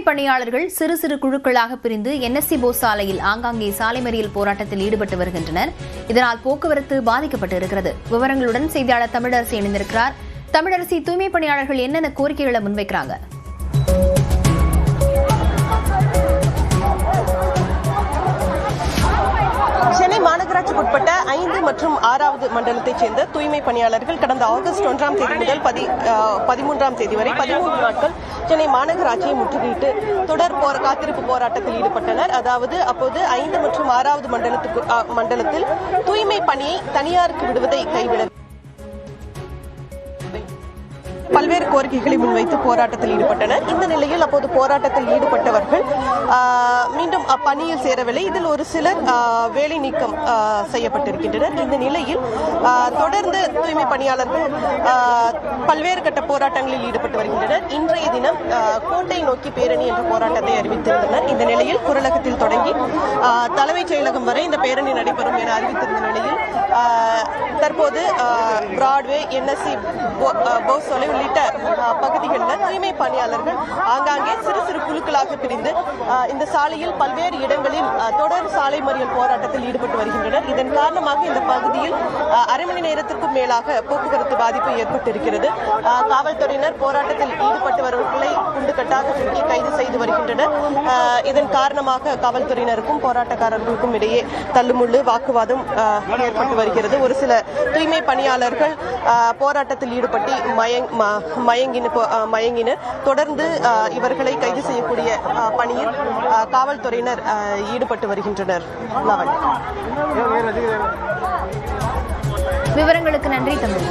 பணியாளர்கள் சிறு சிறு குழுக்களாக பிரிந்து NSC போஸ் சாலையில் ஆங்காங்கே சாலை மறியல் போராட்டத்தில் ஈடுபட்டு வருகின்றனர். இதனால் போக்குவரத்து பாதிக்கப்பட்டு இருக்கிறது. விவரங்களுடன் செய்தியாளர் தமிழரசி இணைந்திருக்கிறார். தமிழரசி, தூய்மை பணியாளர்கள் என்னென்ன கோரிக்கைகளை முன்வைக்கிறாங்க? சென்னை மாநகராட்சிக்குட்பட்ட 5 மற்றும் 6வது மண்டலத்தைச் சேர்ந்த தூய்மை பணியாளர்கள் கடந்த ஆகஸ்ட் 1ஆம் தேதி முதல் 13ஆம் தேதி வரை 13 நாட்கள் சென்னை மாநகராட்சியை முற்றுகையிட்டு தொடர் காத்திருப்பு போராட்டத்தில் ஈடுபட்டனர். அதாவது அப்போது 5 மற்றும் 6வது மண்டலத்தில் தூய்மை பணியை தனியாருக்கு விடுவதை கைவிட பல்வேறு கோரிக்கைகளை முன்வைத்து போராட்டத்தில் ஈடுபட்டனர். இந்த நிலையில் அப்போது போராட்டத்தில் ஈடுபட்டவர்கள் மீண்டும் அப்பணியில் சேரவில்லை. இதில் ஒரு சிலர் வேலை நீக்கம் செய்யப்பட்டிருக்கின்றனர். இந்த நிலையில் தொடர்ந்து தூய்மை பணியாளர்கள் பல்வேறு கட்ட போராட்டங்களில் ஈடுபட்டு வருகின்றனர். இன்றைய தினம் கோட்டை நோக்கி பேரணி என்ற போராட்டத்தை அறிவித்திருந்தனர். இந்த நிலையில் குரலகத்தில் தொடங்கி தலைமைச் செயலகம் வரை இந்த பேரணி நடைபெறும் என அறிவித்திருந்த நிலையில் தற்போது பிராட்வே, NSC போஸ் சாலை உள்ளிட்ட பகுதிகளில் தூய்மை பணியாளர்கள் ஆங்காங்கே சிறு சிறு குழுக்களாக பிரிந்து இந்த சாலையில் பல்வேறு இடங்களில் தொடர் சாலை மறியல் போராட்டத்தில் ஈடுபட்டு வருகின்றனர். இதன் காரணமாக இந்த பகுதியில் அரை மணி நேரத்திற்கும் மேலாக போக்குவரத்து பாதிப்பு ஏற்பட்டிருக்கிறது. காவல்துறையினர் போராட்டத்தில் ஈடுபட்டவர்களை குண்டுக்கட்டாக சுற்றி கைது செய்து வருகின்றனர். இதன் காரணமாக காவல்துறையினருக்கும் போராட்டக்காரர்களுக்கும் இடையே தள்ளுமுள்ளு வாக்குவாதம் ஏற்பட்டு வருகிறது. ஒரு சில தூய்மை பணியாளர்கள் போராட்டத்தில் ஈடுபட்டு மயங்கினர். தொடர்ந்து இவர்களை கைது செய்யக்கூடிய பணியில் காவல்துறையினர் ஈடுபட்டு வருகின்றனர். விவரங்களுக்கு நன்றி தமிழ்.